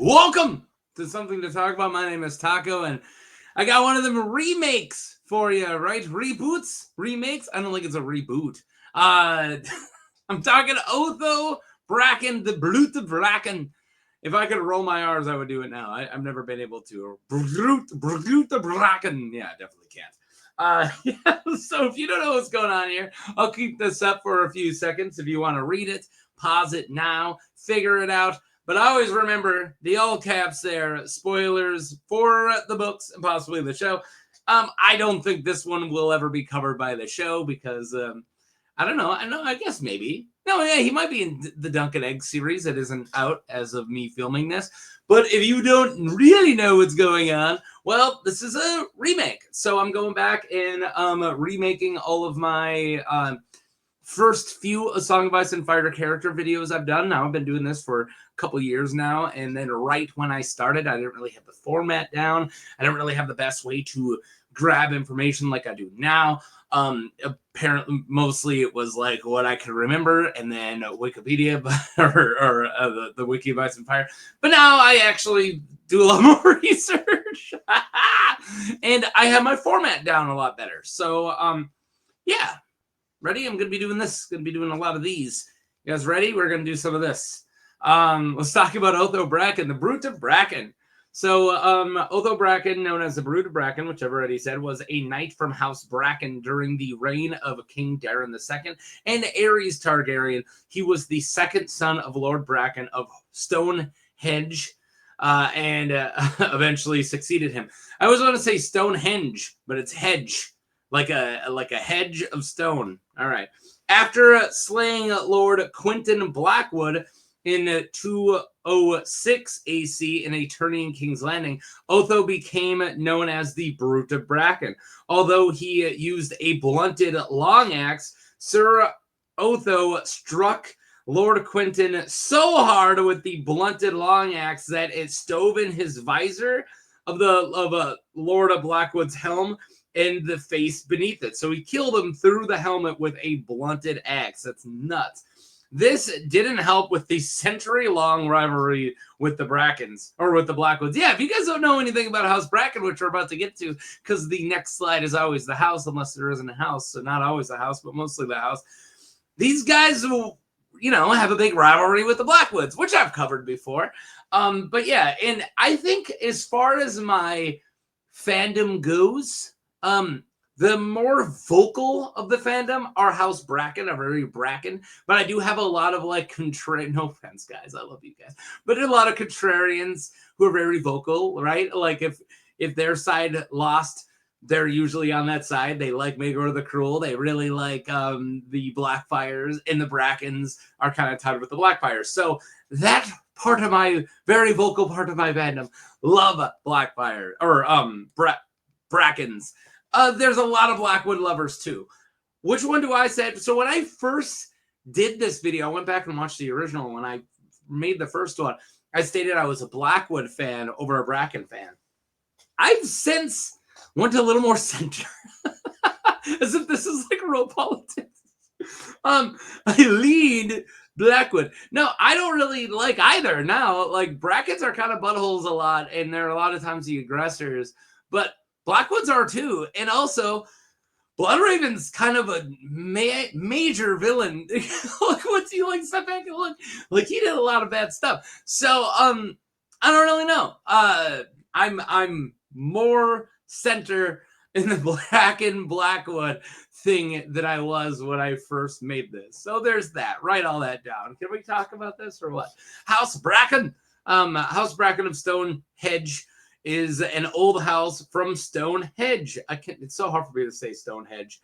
Welcome to Something to Talk About. My name is Taco, and I got one of them remakes for you, right? Reboots? Remakes? I don't think it's a reboot. I'm talking Otho Bracken, the Brute of Bracken. If I could roll my R's, I would do it now. I've never been able to. Brute of Bracken. Yeah, I definitely can't. Yeah, so if you don't know what's going on here, I'll keep this up for a few seconds. If you want to read it, pause it now, figure it out. But I always remember the all caps there, spoilers for the books and possibly the show. I don't think this one will ever be covered by the show because I don't know. I guess maybe. No, yeah, he might be in the Duncan Egg series that isn't out as of me filming this. But if you don't really know what's going on, well, this is a remake. So I'm going back and remaking all of my first few A Song of Ice and Fire character videos I've done. Now I've been doing this for a couple years now, and then right when I started, I didn't really have the format down. I didn't really have the best way to grab information like I do now. Apparently, mostly it was like what I could remember, and then Wikipedia or the Wiki of Ice and Fire. But now I actually do a lot more research, and I have my format down a lot better. So, yeah. Ready? I'm going to be doing this. Going to be doing a lot of these. You guys ready? We're going to do some of this. Let's talk about Otho Bracken, the Brute of Bracken. So, Otho Bracken, known as the Brute of Bracken, which I've already said, was a knight from House Bracken during the reign of King Daeron II and Aerys Targaryen. He was the second son of Lord Bracken of Stone Hedge, and eventually succeeded him. I always want to say Stonehenge, but it's Hedge. Like a hedge of stone. All right. After slaying Lord Quentin Blackwood in 206 AC in a tourney in King's Landing, Otho became known as the Brute of Bracken. Although he used a blunted long axe, Sir Otho struck Lord Quentin so hard with the blunted long axe that it stove in his visor of Lord of Blackwood's helm and the face beneath it. So he killed him through the helmet with a blunted axe. That's nuts. This didn't help with the century-long rivalry with the Brackens, or with the Blackwoods. Yeah, if you guys don't know anything about House Bracken, which we're about to get to, because the next slide is always the house, unless there isn't a house, so not always the house, but mostly the house. These guys will, have a big rivalry with the Blackwoods, which I've covered before. But yeah, and I think as far as my fandom goes, the more vocal of the fandom are House Bracken, are very Bracken, but I do have a lot of no offense, guys, I love you guys, but a lot of contrarians who are very vocal, right? Like if their side lost, they're usually on that side. They like Maegor the Cruel. They really like the Blackfires, and the Brackens are kind of tied with the Blackfires. So that part of my very vocal part of my fandom love Blackfire or Brackens. There's a lot of Blackwood lovers too. Which one do I say? So when I first did this video, I went back and watched the original. When I made the first one, I stated I was a Blackwood fan over a Bracken fan. I've since went a little more center. As if this is like real politics. I lead Blackwood. No, I don't really like either now. Like, Brackens are kind of buttholes a lot, and they're a lot of times the aggressors. But Blackwoods are too, and also Bloodraven's kind of a major villain. Like, once you step back and look, like he did a lot of bad stuff. So I don't really know. I'm more center in the Bracken Blackwood thing that I was when I first made this. So there's that. Write all that down. Can we talk about this or what? House Bracken. House Bracken of Stone Hedge is an old house from Stone Hedge. It's so hard for me to say Stone Hedge.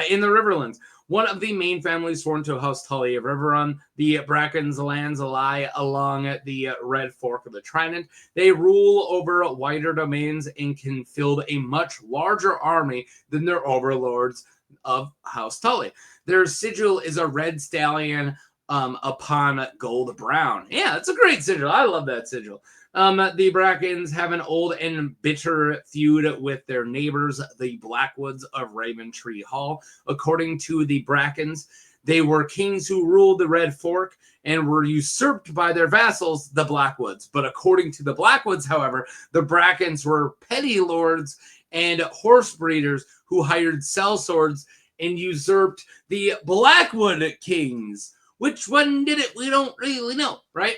In the Riverlands. One of the main families sworn to House Tully of Riverrun. The Bracken's lands lie along the Red Fork of the Trident. They rule over wider domains and can field a much larger army than their overlords of House Tully. Their sigil is a red stallion upon gold brown. Yeah, it's a great sigil. I love that sigil. The Brackens have an old and bitter feud with their neighbors, the Blackwoods of Raventree Hall. According to the Brackens, they were kings who ruled the Red Fork and were usurped by their vassals, the Blackwoods. But according to the Blackwoods, however, the Brackens were petty lords and horse breeders who hired sellswords and usurped the Blackwood kings. Which one did it? We don't really know, right?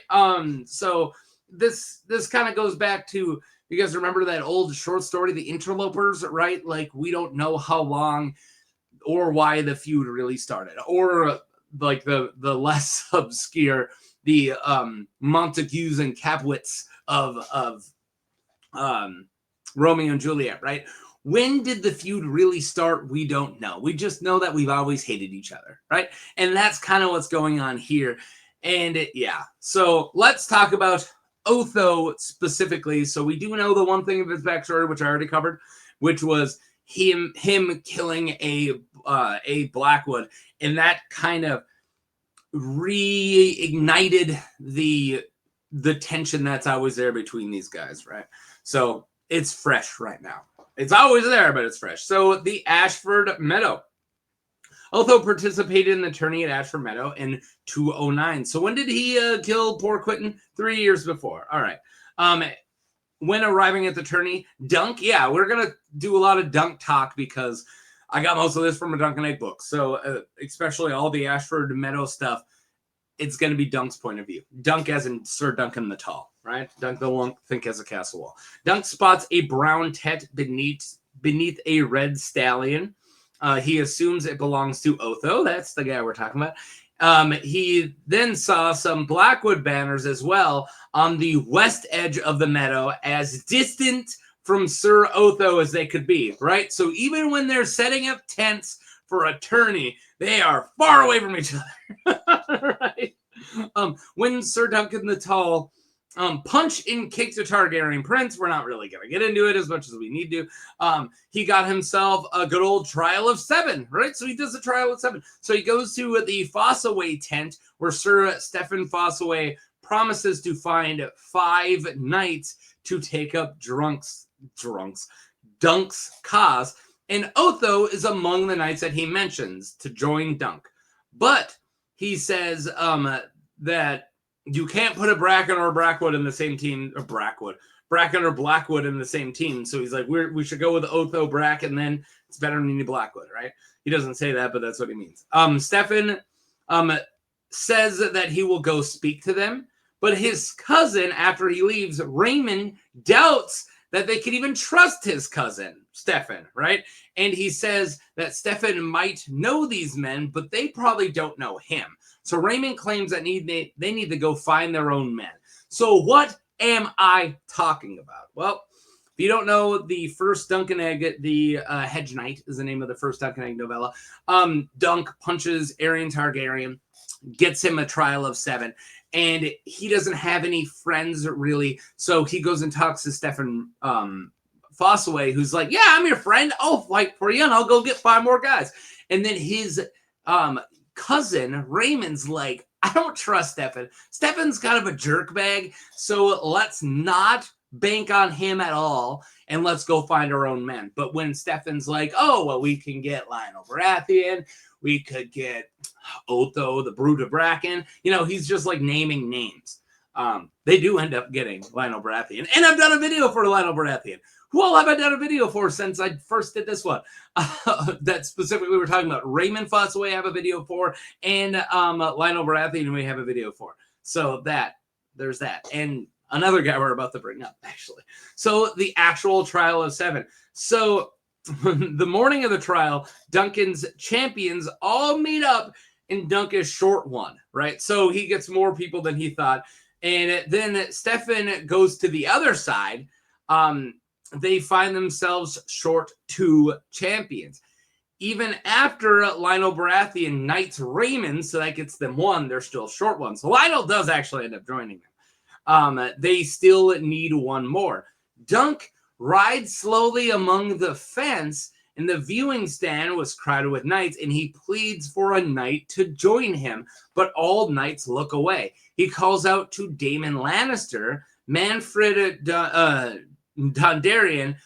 So this kind of goes back to, you guys remember that old short story, The Interlopers, right? Like, we don't know how long or why the feud really started, or like the less obscure, the Montagues and Capwits of Romeo and Juliet, right? When did the feud really start? We don't know. We just know that we've always hated each other, right? And that's kind of what's going on here. And yeah, so let's talk about Otho specifically. So we do know the one thing of his backstory, which I already covered, which was him killing a Blackwood, and that kind of reignited the tension that's always there between these guys, right? So it's fresh right now. It's always there, but it's fresh. So the Ashford Meadow. Otho participated in the tourney at Ashford Meadow in 209. So when did he kill poor Quentin? 3 years before. All right. When arriving at the tourney, Dunk. Yeah, we're going to do a lot of Dunk talk because I got most of this from a Dunk and Egg book. So especially all the Ashford Meadow stuff, it's going to be Dunk's point of view. Dunk as in Sir Duncan the Tall, right? Dunk the Lunk, think as a castle wall. Dunk spots a brown tet beneath a red stallion. He assumes it belongs to Otho. That's the guy we're talking about. He then saw some Blackwood banners as well on the west edge of the meadow, as distant from Sir Otho as they could be, right? So even when they're setting up tents for a tourney, they are far away from each other, right? When Sir Duncan the Tall punched and kicked a Targaryen prince, we're not really going to get into it as much as we need to. He got himself a good old trial of 7, right? So he does a trial of 7. So he goes to the Fossaway tent where Sir Stephen Fossaway promises to find 5 knights to take up Dunk's cause. And Otho is among the knights that he mentions to join Dunk. But he says that you can't put a Bracken or a Blackwood in the same team, or Bracken or Blackwood in the same team. So he's like, we should go with Otho Bracken, then it's better than any Blackwood, right? He doesn't say that, but that's what he means. Stefan says that he will go speak to them, but his cousin, after he leaves, Raymond, doubts that they could even trust his cousin, Stefan, right? And he says that Stefan might know these men, but they probably don't know him. So Raymond claims that they need to go find their own men. So what am I talking about? Well, if you don't know, the first Dunk and Egg, the Hedge Knight is the name of the first Dunk and Egg novella. Dunk punches Aerys Targaryen, gets him a trial of 7, and he doesn't have any friends really. So he goes and talks to Stefan Fossaway, who's like, yeah, I'm your friend. I'll fight for you, and I'll go get 5 more guys. And then his cousin, Raymond's like, I don't trust Stefan. Stefan's kind of a jerkbag, so let's not bank on him at all, and let's go find our own men. But when Stefan's like, oh, well, we can get Lionel Baratheon, we could get Otho, the Brute of Bracken, he's just like naming names. They do end up getting Lionel Baratheon, and I've done a video for Lionel Baratheon. Who all have I done a video for since I first did this one? That specifically we're talking about Raymond Fossaway I have a video for, and Lionel Baratheon we have a video for. So there's that. And another guy we're about to bring up, actually. So the actual trial of 7. So the morning of the trial, Duncan's champions all meet up, and Dunk is short one, right? So he gets more people than he thought. And then Stefan goes to the other side. They find themselves short 2 champions. Even after Lionel Baratheon knights Raymond, so that gets them 1, they're still short 1. So Lionel does actually end up joining them. They still need 1 more. Dunk rides slowly among the fence, and the viewing stand was crowded with knights, and he pleads for a knight to join him, but all knights look away. He calls out to Daemon Lannister, Manfred Dondarrion,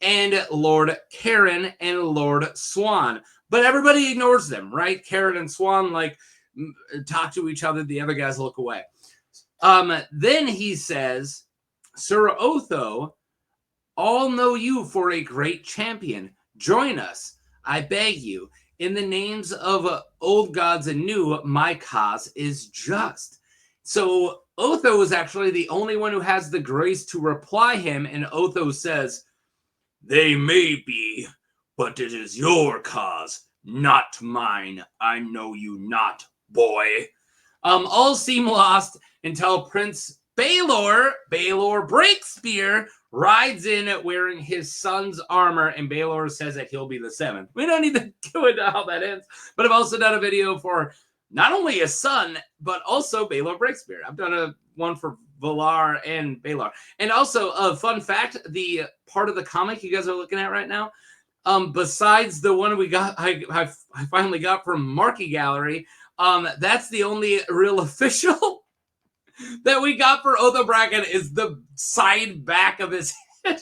and Lord Karen and Lord Swan. But everybody ignores them, right? Karen and Swan, like, talk to each other. The other guys look away. Then he says, Sir Otho, all know you for a great champion. Join us, I beg you. In the names of old gods and new, my cause is just. So Otho is actually the only one who has the grace to reply him, and Otho says, they may be, but it is your cause, not mine. I know you not, boy. All seem lost until Prince Baelor Breakspear rides in wearing his son's armor, and Baelor says that he'll be the 7th. We don't need to go into how that ends, but I've also done a video for not only his son, but also Baelor Breakspear. I've done one for Valar and Baelor. And also, a fun fact, the part of the comic you guys are looking at right now, besides the one we got, I finally got from Marquee Gallery, that's the only real official that we got for Otho Bracken is the side back of his head.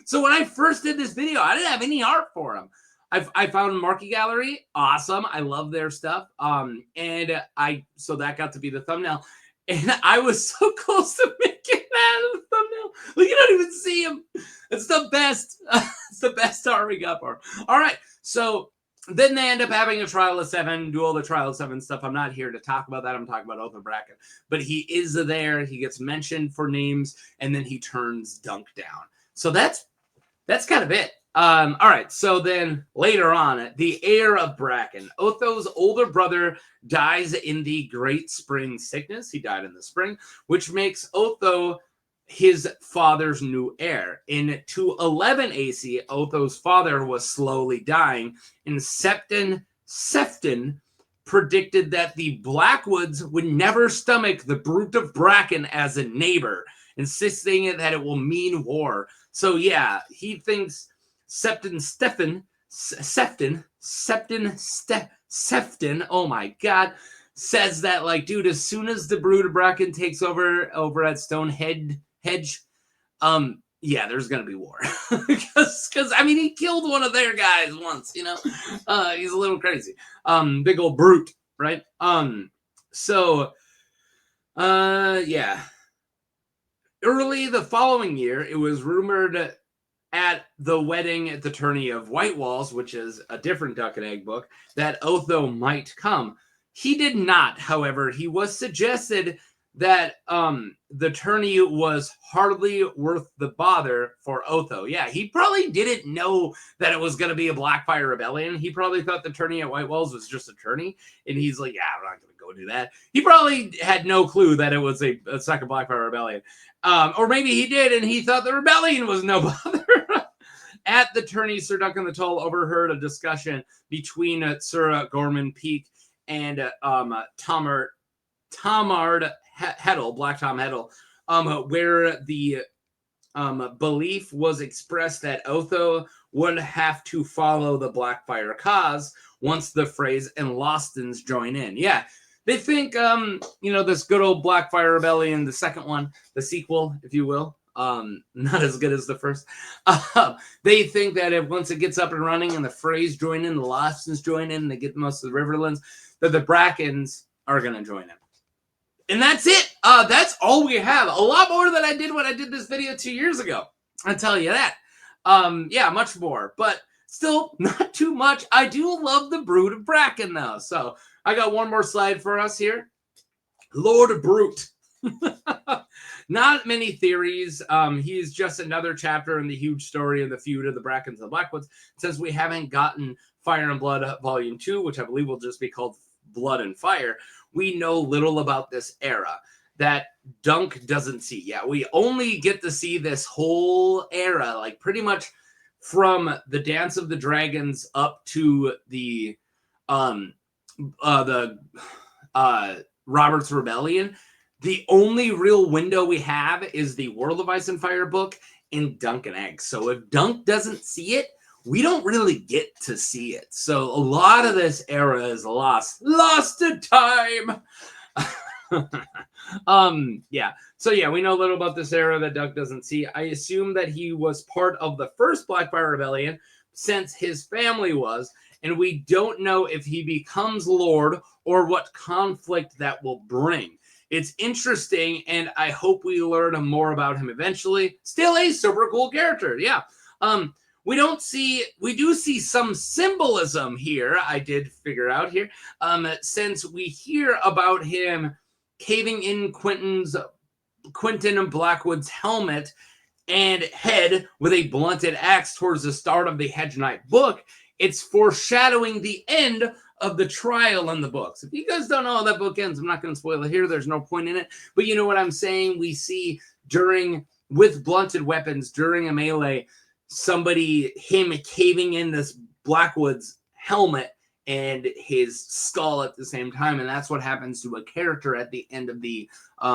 So when I first did this video, I didn't have any art for him. I found Marquee Gallery, awesome. I love their stuff. So that got to be the thumbnail. And I was so close to making that the thumbnail. Like, you don't even see him. It's the best. It's the best art we got for him. All right. So then they end up having a trial of 7, do all the trial of 7 stuff. I'm not here to talk about that. I'm talking about Otho Bracken. But he is there. He gets mentioned for names, and then he turns Dunk down. So that's kind of it. All right. So then later on, the heir of Bracken, Otho's older brother, dies in the Great Spring Sickness. He died in the spring, which makes Otho his father's new heir. In 211 AC, Otho's father was slowly dying, and Sefton predicted that the Blackwoods would never stomach the Brute of Bracken as a neighbor, insisting that it will mean war. So yeah, he thinks Sefton, oh my god, says that, like, dude, as soon as the Brute of Bracken takes over at Stone Hedge, yeah, there's gonna be war. Because I mean, he killed one of their guys once, you know. He's a little crazy. Big old brute, right? Yeah. Early the following year, it was rumored at the wedding at the Tourney of White Walls, which is a different Duck and Egg book, that Otho might come. He did not, however. He was suggested that the tourney was hardly worth the bother for Otho. Yeah, he probably didn't know that it was going to be a Blackfire Rebellion. He probably thought the tourney at White Walls was just a tourney, and he's like, yeah, I'm not going to go do that. He probably had no clue that it was a second Blackfire Rebellion. Or maybe he did, and he thought the rebellion was no bother. At the tourney, Sir Duncan the Tall overheard a discussion between Sir Gorman Peak and Tamard Heddle, Black Tom Heddle, where the belief was expressed that Otho would have to follow the Blackfire cause once the Freys and Lostons join in. Yeah, they think, this good old Blackfire Rebellion, the second one, the sequel, if you will, not as good as the first. They think that if once it gets up and running and the Freys join in, the Lostons join in, and they get most of the Riverlands, that the Brackens are going to join in. And that's it. That's all we have. A lot more than I did when I did this video 2 years ago. I'll tell you that. Yeah, much more. But still, not too much. I do love the Brute of Bracken, though. So I got one more slide for us here. Lord Brute. Not many theories. He's just another chapter in the huge story of the feud of the Brackens and the Blackwoods. Since we haven't gotten Fire and Blood Volume 2, which I believe will just be called Blood and Fire, we know little about this era that Dunk doesn't see. Yeah, we only get to see this whole era, like pretty much from the Dance of the Dragons up to the Robert's Rebellion. The only real window we have is the World of Ice and Fire book in Dunk and Egg. So if Dunk doesn't see it, we don't really get to see it. So a lot of this era is lost to time. Yeah. So yeah, we know a little about this era that Dunk doesn't see. I assume that he was part of the first Blackfire Rebellion, since his family was, and we don't know if he becomes Lord or what conflict that will bring. It's interesting, and I hope we learn more about him eventually. Still a super cool character, yeah. We do see some symbolism here, I did figure out here, since we hear about him caving in Quentin and Blackwood's helmet and head with a blunted axe towards the start of the Hedge Knight book. It's foreshadowing the end of the trial in the books. If you guys don't know how that book ends, I'm not going to spoil it here. There's no point in it. But you know what I'm saying? We see with blunted weapons during a melee, him caving in this Blackwood's helmet and his skull at the same time, and that's what happens to a character at the end of the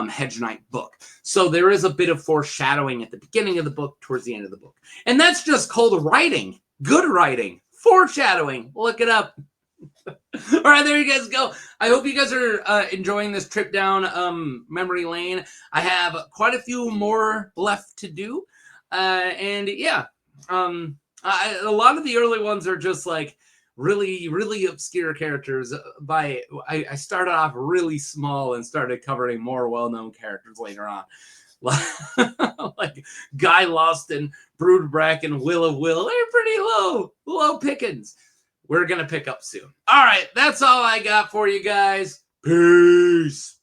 Hedge Knight book. So there is a bit of foreshadowing at the beginning of the book towards the end of the book, and that's just called writing. Good writing. Foreshadowing. Look it up. All right, there you guys go. I hope you guys are enjoying this trip down memory lane. I have quite a few more left to do, and yeah, a lot of the early ones are just like really, really obscure characters. I started off really small and started covering more well-known characters later on. Like Guy Lost and Brute of Bracken, Will of Will. They're pretty low pickings. We're going to pick up soon. All right, that's all I got for you guys. Peace.